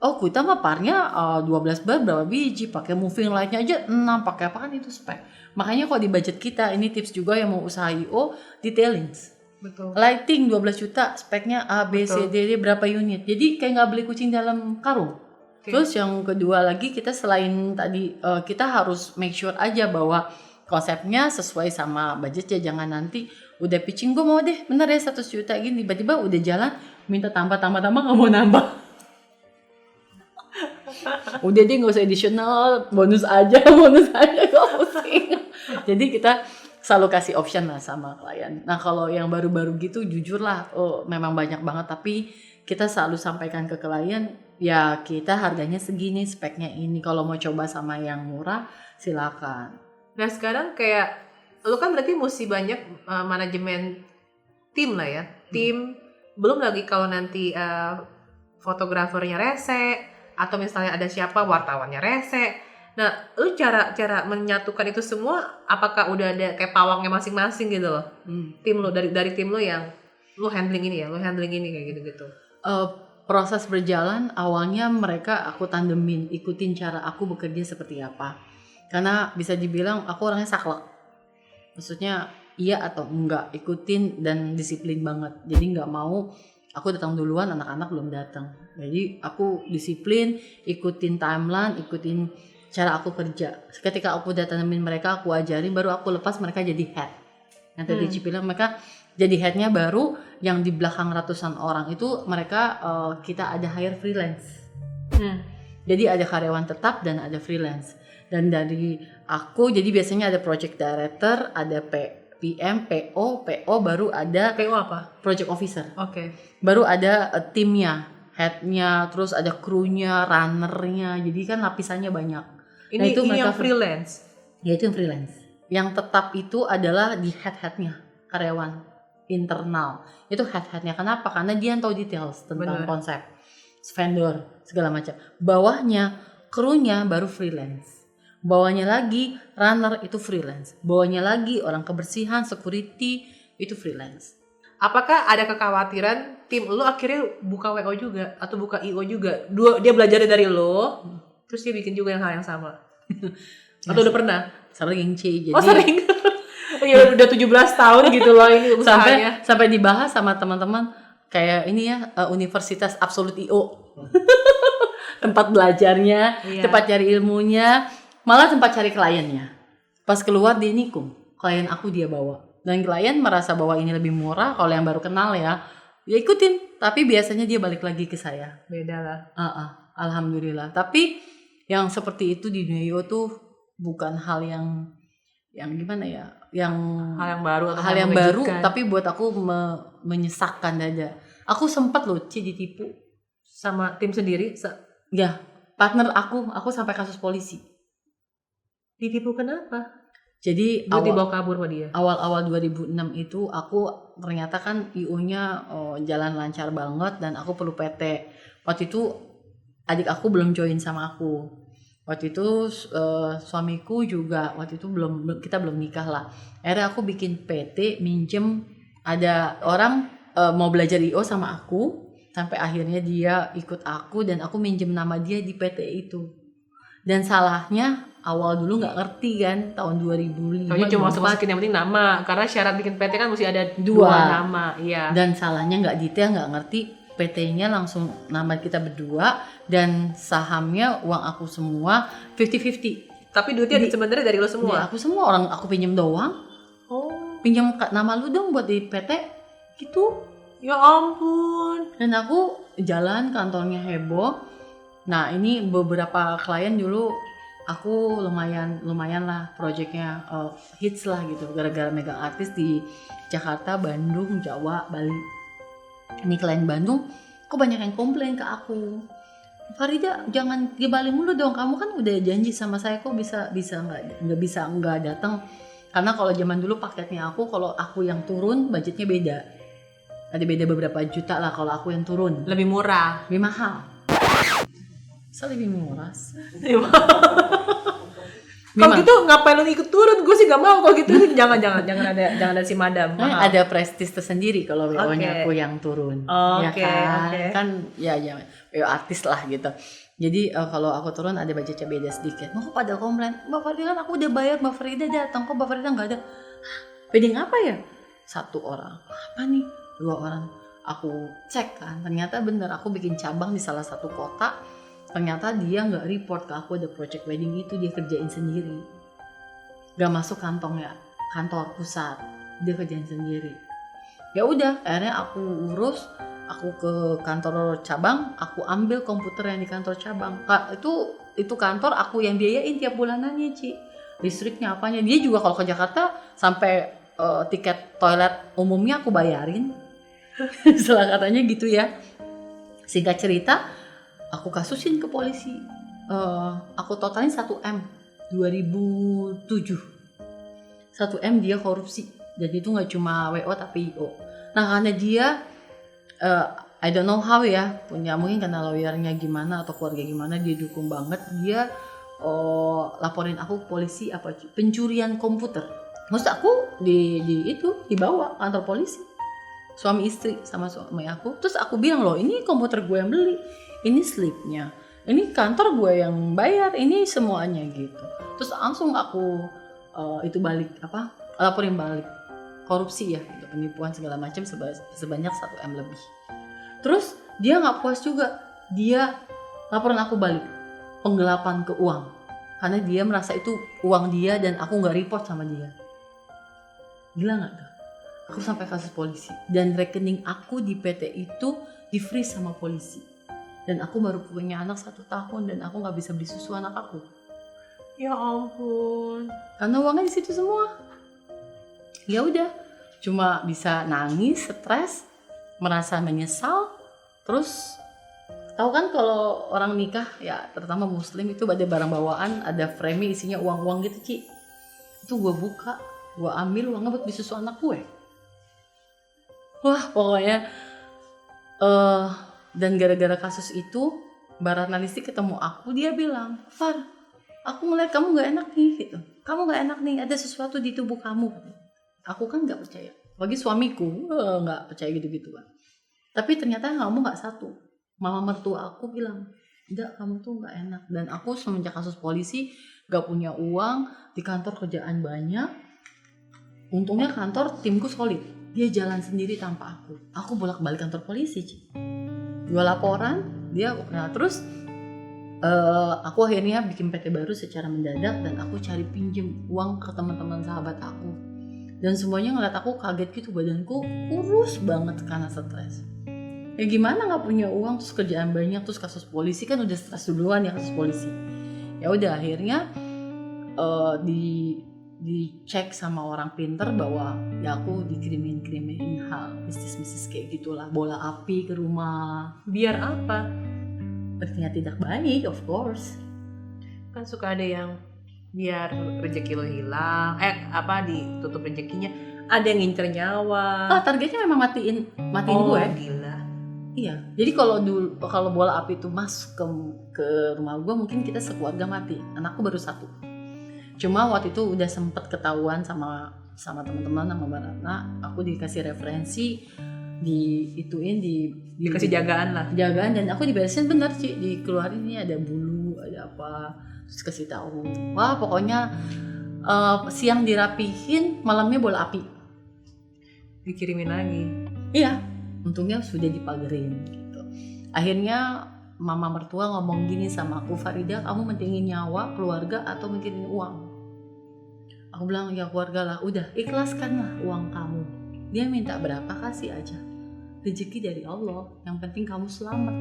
Oh kita mah parnya 12 bar berapa biji, pakai moving lightnya aja 6, pakai apa kan itu spek. Makanya kalau di budget kita, ini tips juga yang mau usaha IO, detailing. Betul. Lighting 12 juta, speknya A, B, C, D, berapa unit. Jadi kayak nggak beli kucing dalam karung. Terus yang kedua lagi, kita selain tadi kita harus make sure aja bahwa konsepnya sesuai sama budgetnya. Jangan nanti udah pitching gue mau deh bener ya 100 juta gini, tiba-tiba udah jalan minta tambah nggak mau nambah. Udah deh nggak usah additional, bonus aja gue pusing. Jadi kita selalu kasih option lah sama klien. Nah kalau yang baru-baru gitu jujur lah, memang banyak banget, tapi kita selalu sampaikan ke klien, ya kita harganya segini, speknya ini. Kalau mau coba sama yang murah, silakan. Nah sekarang kayak lu kan berarti mesti banyak manajemen tim lah ya. Tim, belum lagi kalau nanti fotografernya rese, atau misalnya ada siapa wartawannya rese. Nah, lu cara menyatukan itu semua, apakah udah ada kayak pawangnya masing-masing gitu loh? Tim lu dari tim lu yang lu handling ini ya, lu handling ini kayak gitu-gitu. Proses berjalan, awalnya mereka aku tandemin, ikutin cara aku bekerja seperti apa. Karena bisa dibilang aku orangnya saklek. Maksudnya iya atau enggak, ikutin dan disiplin banget. Jadi nggak mau aku datang duluan, anak-anak belum datang. Jadi aku disiplin, ikutin timeline, ikutin cara aku kerja. Ketika aku udah tanemin mereka, aku ajarin, baru aku lepas mereka jadi head. Yang tadi Ci bilang mereka jadi headnya baru, yang di belakang ratusan orang itu mereka kita ada hire freelance. Jadi ada karyawan tetap dan ada freelance. Dan dari aku, jadi biasanya ada project director, ada PM, PO baru ada PO apa? Project officer. Oke. Baru ada timnya, headnya, terus ada krunya, runnernya. Jadi kan lapisannya banyak. Ini yang freelance. Ya itu yang freelance. Yang tetap itu adalah di head-headnya, karyawan internal. Itu head-headnya. Kenapa? Karena dia yang tahu details tentang konsep, vendor, segala macam. Bawahnya, krunya baru freelance. Bawahnya lagi runner itu freelance. Bawahnya lagi orang kebersihan, security itu freelance. Apakah ada kekhawatiran tim lu akhirnya buka WO juga atau buka IO juga? Dia belajar dari lo, terus dia bikin juga yang hal yang sama. Atau udah pernah? Sering Ci. Jadi sering. Ya udah 17 tahun gitu loh ini usahanya. Sampai dibahas sama teman-teman kayak ini ya, universitas absolut IO. Tempat belajarnya, tempat cari ilmunya, malah tempat cari kliennya. Pas keluar dia nikung, klien aku dia bawa. Dan klien merasa bahwa ini lebih murah, kalau yang baru kenal ya ikutin. Tapi biasanya dia balik lagi ke saya. Beda lah. Alhamdulillah. Tapi yang seperti itu di Neo tuh bukan hal yang gimana ya? Yang Hal yang baru atau hal yang baru, mengejutkan. tapi buat aku menyesakkan dada. Aku sempat loh ditipu Sama tim sendiri ya, partner aku sampai kasus polisi. ditipu kenapa? Jadi Gue dibawa kabur sama dia. awal 2006 itu aku ternyata kan IO-nya jalan lancar banget dan aku perlu PT. Waktu itu adik aku belum join sama aku. Waktu itu suamiku juga waktu itu kita belum nikah lah. Akhirnya aku bikin PT, minjem, ada orang mau belajar IO sama aku, sampai akhirnya dia ikut aku dan aku minjem nama dia di PT itu. Dan salahnya awal dulu nggak ngerti kan, tahun 2005. Soalnya cuma masukin yang penting nama, karena syarat bikin PT kan mesti ada dua nama. Iya. Dan salahnya nggak detail, nggak ngerti. PT-nya langsung nama kita berdua dan sahamnya uang aku semua 50-50. Tapi duitnya sebenarnya dari lo semua. Aku semua, orang aku pinjem doang. Oh, Pinjam nama lu dong buat di PT gitu. ya ampun. Dan aku jalan, kantornya heboh. Nah ini beberapa klien dulu aku lumayan lah proyeknya hits lah gitu, gara-gara megang artis di Jakarta, Bandung, Jawa, Bali. Ini klien Bandung, kok banyak yang komplain ke aku, Farida jangan di Bali mulu dong, kamu kan udah janji sama saya, kok bisa nggak datang. Karena kalau zaman dulu paketnya aku, kalau aku yang turun budgetnya beda, ada beda beberapa juta lah kalau aku yang turun, Lebih murah. lebih mahal. Lebih murah sih. Kalau gitu ngapain lu ikut turun? Gue sih gak mau kalau gitu. jangan ada si madam. Mahal. Ada prestis tersendiri kalau WO-nya aku yang turun. Ya Oke, kan? oke. Kan ya WO artis lah gitu. Jadi kalau aku turun ada budgetnya beda sedikit. Kok pada komplain, Mbak Farida kan aku udah bayar, Mbak Farida datang, kok Mbak Farida nggak ada? Wedding apa ya? 1 orang. Apa nih? 2 orang. Aku cek kan, ternyata bener aku bikin cabang di salah satu kota. Ternyata dia nggak report ke aku ada project wedding itu, dia kerjain sendiri. Gak masuk kantor pusat, dia kerjain sendiri. Ya udah, akhirnya aku urus, aku ke kantor cabang, aku ambil komputer yang di kantor cabang. Itu kantor aku yang biayain tiap bulanannya, Ci. Listriknya apanya, dia juga kalau ke Jakarta sampai tiket toilet umumnya aku bayarin. Salah katanya gitu ya. Singkat cerita, aku kasusin ke polisi. Aku totalin 1M 2007. 1M dia korupsi. Jadi itu nggak cuma WO tapi IO. Nah karena dia I don't know how ya, punya mungkin karena lawyernya gimana atau keluarga gimana, dia dukung banget. Dia laporin aku ke polisi pencurian komputer. Maksud aku dibawa kantor polisi. Suami istri sama suami aku. Terus aku bilang, loh ini komputer gue yang beli, ini slipnya, ini kantor gue yang bayar, ini semuanya gitu. Terus langsung aku laporin balik korupsi ya, gitu, penipuan segala macam sebanyak 1M lebih. Terus dia nggak puas juga, dia laporan aku balik penggelapan keuangan karena dia merasa itu uang dia dan aku nggak report sama dia. Gila nggak tuh? Aku sampai kasus polisi dan rekening aku di PT itu di freeze sama polisi. Dan aku baru punya anak 1 tahun dan aku nggak bisa beli susu anak aku. Ya ampun. Karena uangnya di situ semua. Ya udah, cuma bisa nangis, stres, merasa menyesal. Terus tahu kan kalau orang nikah ya terutama muslim itu ada barang bawaan, ada frame isinya uang-uang gitu, Ci. Itu gue buka, gue ambil uangnya buat beli susu anak gue. Wah pokoknya dan gara-gara kasus itu Mbak Ratnalisti ketemu aku, dia bilang, Far, aku ngeliat kamu gak enak nih gitu. Kamu gak enak nih, ada sesuatu di tubuh kamu. Aku kan gak percaya, bagi suamiku gak percaya gitu-gitu kan. Tapi ternyata kamu gak satu. Mama mertua aku bilang, enggak, kamu tuh gak enak. Dan aku semenjak kasus polisi gak punya uang, di kantor kerjaan banyak. Untungnya kantor timku solid, dia jalan sendiri tanpa aku. Aku bolak-balik kantor polisi, Ci. 2 laporan, nah terus aku akhirnya bikin PT baru secara mendadak dan aku cari pinjem uang ke teman-teman sahabat aku. Dan semuanya ngeliat aku kaget gitu, badanku kurus banget karena stres. Ya gimana nggak punya uang terus kerjaan banyak terus kasus polisi kan udah stres duluan ya kasus polisi. Ya udah akhirnya dicek sama orang pinter bahwa ya aku dikirimin hal mistis kayak gitulah, bola api ke rumah. Biar apa? Artinya tidak baik, of course. Kan suka ada yang biar rezeki lo hilang, ditutup rezekinya. Ada yang ngincer nyawa. Targetnya memang matiin gue. Gila. Iya, jadi kalau bola api itu masuk ke rumah gue, mungkin kita sekeluarga mati. Anakku baru 1. Cuma waktu itu udah sempet ketahuan sama teman-teman sama Baratna, aku dikasih referensi, Dikasih jagaan lah. Jagaan, dan aku diberesin bener sih, dikeluarin ini ada bulu, ada apa, terus kasih tahu. Wah pokoknya siang dirapihin, malamnya bola api. Dikirimin lagi. Iya. Untungnya sudah dipagerin gitu. Akhirnya mama mertua ngomong gini sama aku, Farida, kamu mentingin nyawa, keluarga, atau mentingin uang? Aku bilang ya keluarga lah. Udah ikhlaskanlah uang kamu. Dia minta berapa kasih aja. Rezeki dari Allah. Yang penting kamu selamat.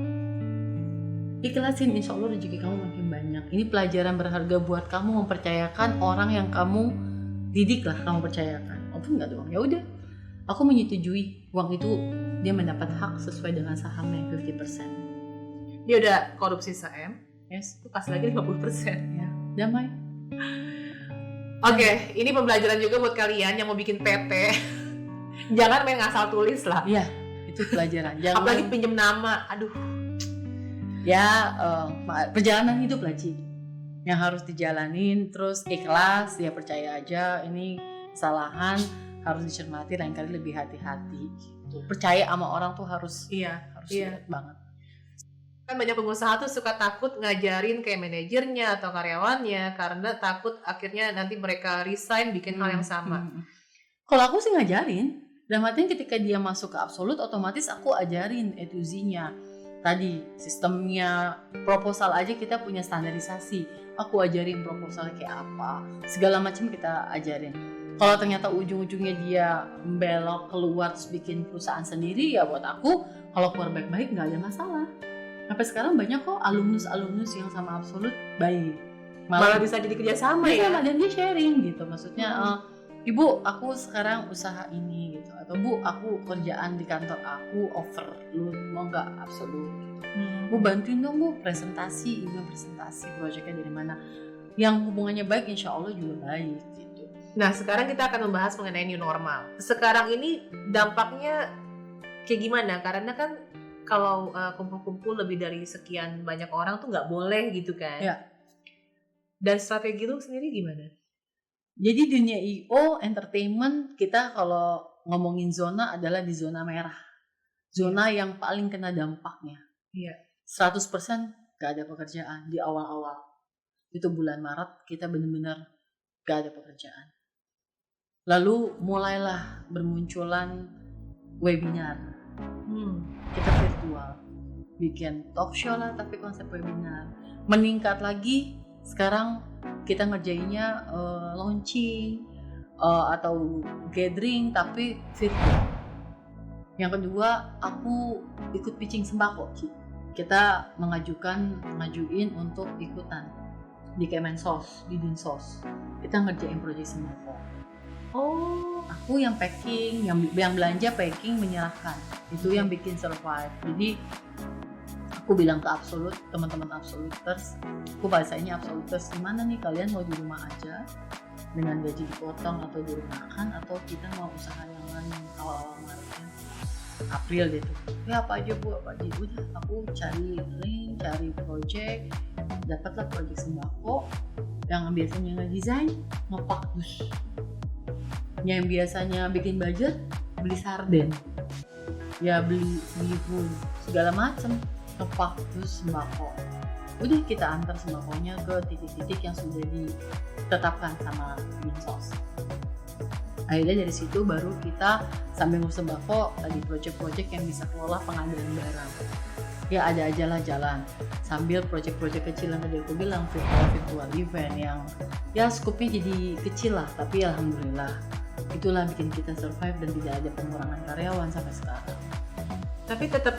Ikhlasin, insya Allah rezeki kamu makin banyak. Ini pelajaran berharga buat kamu, mempercayakan orang yang kamu didik lah, kamu percayakan. Walaupun nggak ada uang, ya udah. Aku menyetujui uang itu dia mendapat hak sesuai dengan sahamnya 50%. Dia udah korupsi se-M, Yes, itu kasih lagi 50%. ya, damai. Oke, ini pembelajaran juga buat kalian yang mau bikin PT. Jangan main ngasal tulis lah. Iya, itu pelajaran. Jangan, apalagi pinjem nama. Aduh. Ya, perjalanan hidup lah Ci, yang harus dijalanin. Terus ikhlas, ya percaya aja. Ini kesalahan harus dicermati, lain kali lebih hati-hati gitu. Percaya sama orang tuh harus kuat banget. Kan banyak pengusaha tuh suka takut ngajarin kayak manajernya atau karyawannya karena takut akhirnya nanti mereka resign bikin hal yang sama. Kalau aku sih ngajarin. Dalam artian ketika dia masuk ke absolut, otomatis aku ajarin A to Z-nya. Tadi sistemnya, proposal aja kita punya standarisasi. Aku ajarin proposal kayak apa, segala macam kita ajarin. Kalau ternyata ujung-ujungnya dia belok keluar terus bikin perusahaan sendiri, ya buat aku kalau keluar baik-baik nggak ada masalah. Sampai sekarang banyak kok alumnus yang sama absolut baik. Malah bisa jadi kerjasama ya. Dan dia sharing gitu, maksudnya Ibu aku sekarang usaha ini gitu, atau Bu aku kerjaan di kantor aku offer, lu mau nggak absolut gitu. Bu bantuin dong Bu presentasi proyeknya dari mana, yang hubungannya baik insya Allah juga baik gitu. Nah sekarang kita akan membahas mengenai new normal. Sekarang ini dampaknya kayak gimana? Karena kan kalau kumpul-kumpul lebih dari sekian banyak orang tuh nggak boleh gitu kan? Ya. Dan strategi lu sendiri gimana? Jadi dunia I.O. entertainment kita kalau ngomongin zona adalah di zona merah. Zona yang paling kena dampaknya. Iya. 100% gak ada pekerjaan di awal-awal. Itu bulan Maret kita benar-benar gak ada pekerjaan. Lalu mulailah bermunculan webinar. Kita virtual. Bikin talk show lah tapi konsep webinar. Meningkat lagi sekarang kita ngerjainnya launching atau gathering tapi virtual. Yang kedua, aku ikut pitching sembako. Kita ngajuin untuk ikutan di Kemensos, di Dinsos. Kita ngerjain proyek sembako. Oh, aku yang packing, yang belanja packing menyerahkan. Itu yang bikin survive. Jadi aku bilang ke absolut, teman-teman absoluters, aku bahasanya absoluters, gimana nih kalian mau di rumah aja dengan gaji dipotong atau dirumahkan, atau kita mau usaha yang lain awal-awal Maretnya April gitu. Ya apa aja Bu, apa aja. Udah aku cari link, cari project, dapatlah project sembako yang biasanya ngedesain, ngepak dus. Yang biasanya bikin budget, beli sarden. Ya beli pun segala macam. Ngepak terus sembako. Udah kita antar sembakonya ke titik-titik yang sudah ditetapkan sama Dinsos. Akhirnya dari situ baru kita sambil ngurus sembako tadi project-project yang bisa kelola pengadaan barang. Ya ada aja lah jalan. Sambil project-project kecil yang tadi aku bilang virtual event yang ya skupnya jadi kecil lah, tapi alhamdulillah itulah bikin kita survive dan tidak ada pengurangan karyawan sampai sekarang. Tapi tetap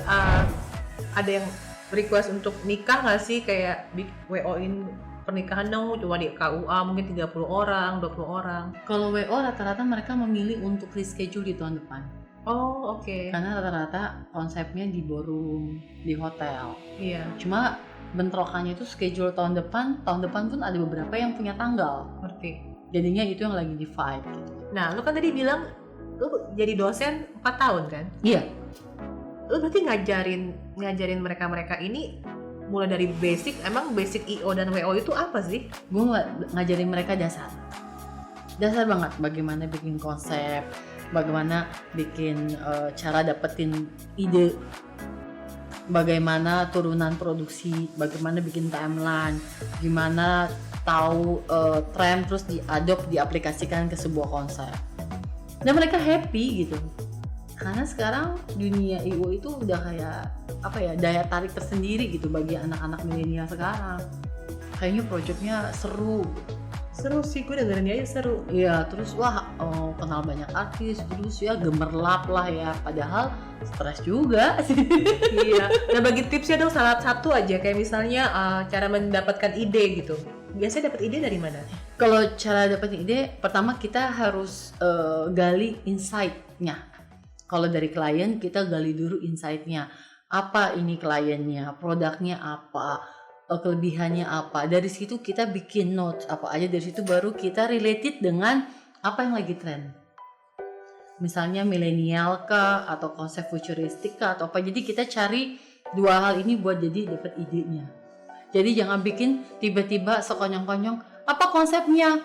ada yang request untuk nikah nggak sih, kayak WO-in pernikahan dong, cuma di KUA mungkin 30 orang, 20 orang. Kalau WO rata-rata mereka memilih untuk reschedule di tahun depan. Oh, oke. Karena rata-rata konsepnya di ballroom, di hotel. Iya, Cuma bentrokannya itu schedule tahun depan pun ada beberapa yang punya tanggal. ngerti. Jadinya itu yang lagi di fight gitu. Nah, lu kan tadi bilang lu jadi dosen 4 tahun kan? Iya, Lu berarti ngajarin mereka ini mulai dari basic. Emang basic IO dan WO itu apa sih? gue ngajarin mereka dasar banget, bagaimana bikin konsep, bagaimana bikin cara dapetin ide, bagaimana turunan produksi, bagaimana bikin timeline, gimana tahu tren terus diaplikasikan ke sebuah konsep. Dan mereka happy gitu. Karena sekarang dunia IO itu udah kayak apa ya, daya tarik tersendiri gitu bagi anak-anak milenial sekarang. Kayaknya projectnya seru. Seru sih, gue dengerinnya aja seru. Iya, terus kenal banyak artis, terus ya gemerlap lah ya. Padahal stres juga. Iya. Nah, bagi tipsnya dong, salah satu aja, kayak misalnya cara mendapatkan ide gitu. Biasanya dapat ide dari mana? Kalau cara dapetin ide, pertama kita harus gali insight-nya. Kalau dari klien, kita gali dulu insight-nya. Apa ini kliennya, produknya apa, kelebihannya apa. Dari situ kita bikin notes apa aja, dari situ baru kita related dengan apa yang lagi tren. Misalnya milenial kah, atau konsep futuristik kah, atau apa. Jadi kita cari dua hal ini buat jadi dapat idenya. Jadi jangan bikin tiba-tiba sekonyong-konyong, apa konsepnya?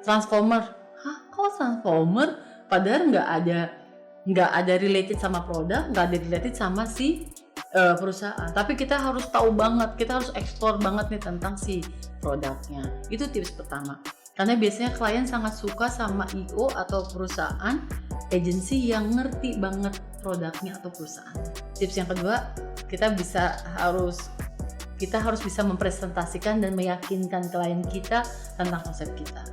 Transformer. Hah, kok transformer? Padahal nggak ada related sama produk, nggak ada related sama si perusahaan. Tapi kita harus tahu banget, kita harus explore banget nih tentang si produknya. Itu tips pertama. Karena biasanya klien sangat suka sama IO atau perusahaan agency yang ngerti banget produknya atau perusahaan. Tips yang kedua, kita harus bisa mempresentasikan dan meyakinkan klien kita tentang konsep kita.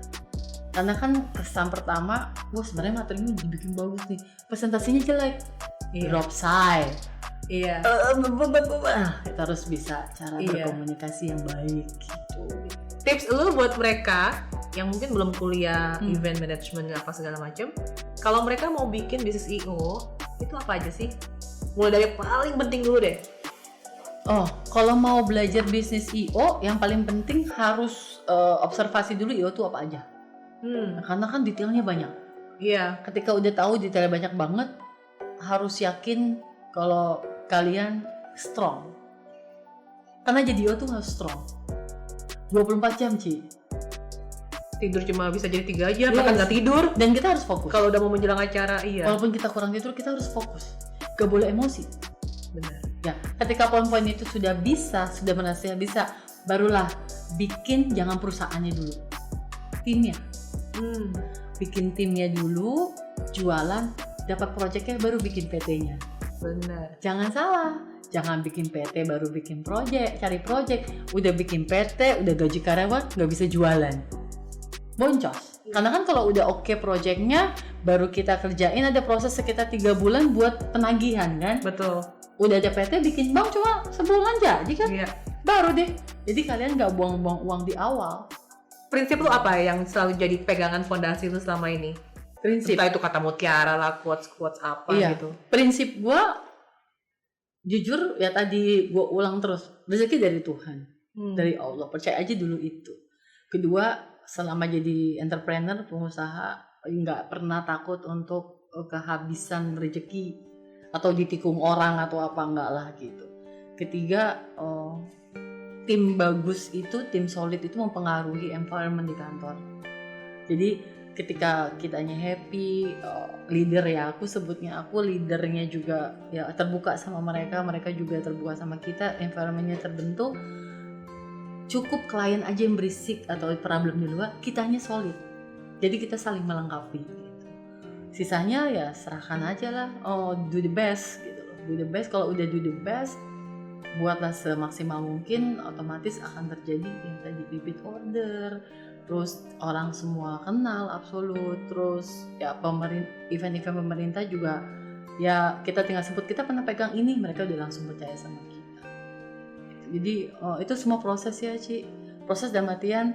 Karena kan kesan pertama, sebenarnya materinya dibikin bagus nih, presentasinya jelek, drop side. Iya. Kita harus bisa cara berkomunikasi yang baik gitu. Tips lu buat mereka yang mungkin belum kuliah event management apa segala macam, kalau mereka mau bikin bisnis IO, itu apa aja sih? Mulai dari paling penting dulu deh. Kalau mau belajar bisnis IO, yang paling penting harus observasi dulu IO itu apa aja. Karena kan detailnya banyak. Iya. Ketika udah tahu detailnya banyak banget, harus yakin kalau kalian strong. Karena jadi IO tuh harus strong. 24 jam, Ci. Tidur cuma bisa jadi 3 aja, bahkan nggak tidur. Dan kita harus fokus. Kalau udah mau menjelang acara, iya. Walaupun kita kurang tidur, kita harus fokus. Gak boleh emosi. Benar. Ya, ketika poin-poin itu sudah merasa bisa, barulah bikin, jangan perusahaannya dulu. Timnya. Bikin timnya dulu, jualan, dapat proyeknya baru bikin PT-nya. Benar. Jangan salah, jangan bikin PT baru bikin proyek, cari proyek. Udah bikin PT, udah gaji karyawan, nggak bisa jualan. Boncos. Karena kan kalau udah oke proyeknya, baru kita kerjain, ada proses sekitar 3 bulan buat penagihan kan. Betul. Udah ada PT bikin bank cuma sebulan jadi kan. Iya. Baru deh. Jadi kalian nggak buang-buang uang di awal. Prinsip lu apa yang selalu jadi pegangan fondasi lu selama ini? Prinsip. Entah itu kata mutiara lah, quotes apa gitu. Prinsip gua jujur ya, tadi gua ulang terus, rezeki dari Tuhan, dari Allah, percaya aja dulu itu. Kedua, selama jadi entrepreneur, pengusaha, nggak pernah takut untuk kehabisan rezeki atau ditikung orang atau apa, enggak lah gitu. Ketiga, tim bagus itu, tim solid itu mempengaruhi environment di kantor. Jadi ketika kitanya happy, leader ya, aku sebutnya, aku leadernya juga ya, terbuka sama mereka, mereka juga terbuka sama kita, environmentnya terbentuk. Cukup klien aja yang berisik atau problem di luar, kitanya solid. Jadi kita saling melengkapi gitu. Sisanya ya serahkan aja lah, do the best gitu loh. Do the best, kalau udah do the best, buatlah semaksimal mungkin, otomatis akan terjadi yang tadi repeat order, terus orang semua kenal Absolut, terus ya event-event pemerintah juga ya kita tinggal sebut kita pernah pegang ini, mereka udah langsung percaya sama kita. Jadi itu semua proses ya Ci, proses dalam artian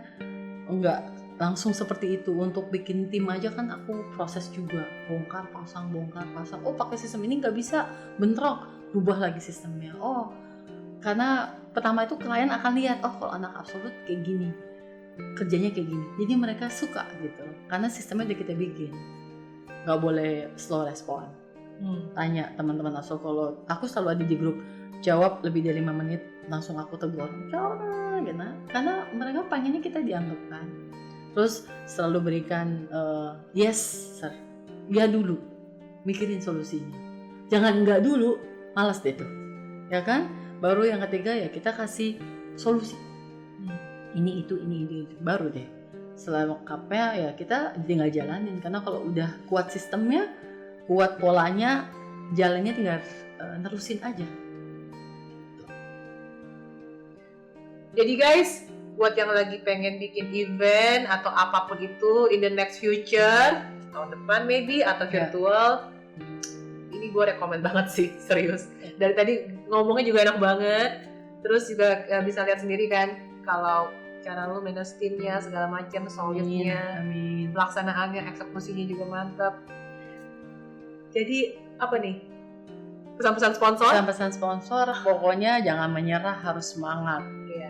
enggak langsung seperti itu. Untuk bikin tim aja kan aku proses juga, bongkar pasang, oh pakai sistem ini nggak bisa, bentrok, rubah lagi sistemnya. Oh karena pertama itu klien akan lihat, oh kalau anak Absolut kayak gini, kerjanya kayak gini, jadi mereka suka gitu karena sistemnya udah kita bikin. Nggak boleh slow respon. Tanya teman-teman Absolut, kalau aku selalu ada di grup, jawab lebih dari 5 menit langsung aku tegur, jawab gitu, karena mereka pengennya kita dianggap kan. Terus selalu berikan yes sir, ya dulu mikirin solusinya, jangan enggak dulu, malas deh tuh ya kan. Baru yang ketiga ya kita kasih solusi, ini itu baru deh setelah lengkapnya ya kita tinggal jalanin. Karena kalau udah kuat sistemnya, kuat polanya, jalannya tinggal nerusin aja. Jadi guys, buat yang lagi pengen bikin event atau apapun itu in the next future, tahun depan maybe atau virtual, ini gue rekomen banget sih, serius. Dari tadi ngomongnya juga enak banget. Terus juga bisa lihat sendiri kan kalau cara lu manage timnya segala macam, solidnya, pelaksanaannya, eksekusinya juga mantap. Jadi apa nih? Pesan-pesan sponsor? Pesan-pesan sponsor, pokoknya jangan menyerah, harus semangat. Iya.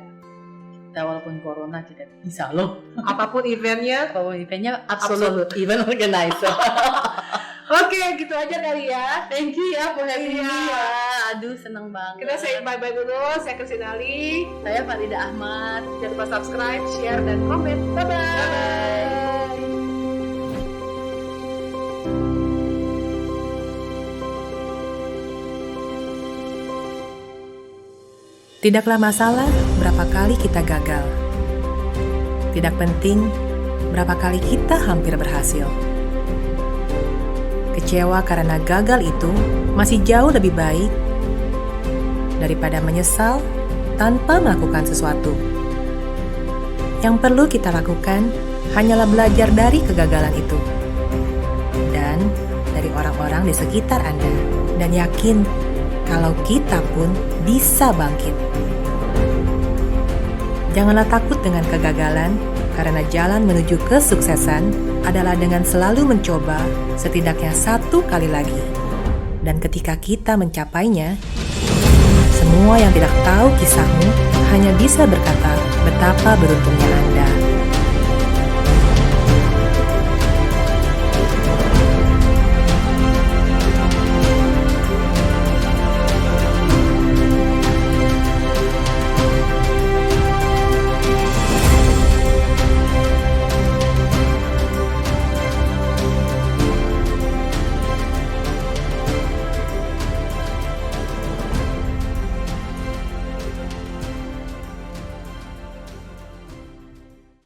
Kita walaupun corona kita bisa loh. Apapun eventnya Absolut event organizer. Oke, gitu aja kali ya. Thank you ya for having me Iya. ya. Aduh seneng banget. Kita say bye-bye dulu. Saya Kristinali. Saya Faridah Ahmad. Jangan lupa subscribe, share, dan komen. Bye-bye. Tidaklah masalah berapa kali kita gagal. Tidak penting berapa kali kita hampir berhasil. Kecewa karena gagal itu masih jauh lebih baik daripada menyesal tanpa melakukan sesuatu. Yang perlu kita lakukan hanyalah belajar dari kegagalan itu dan dari orang-orang di sekitar Anda, dan yakin kalau kita pun bisa bangkit. Janganlah takut dengan kegagalan, karena jalan menuju kesuksesan adalah dengan selalu mencoba setidaknya 1 kali lagi. Dan ketika kita mencapainya, semua yang tidak tahu kisahmu hanya bisa berkata betapa beruntungnya Anda.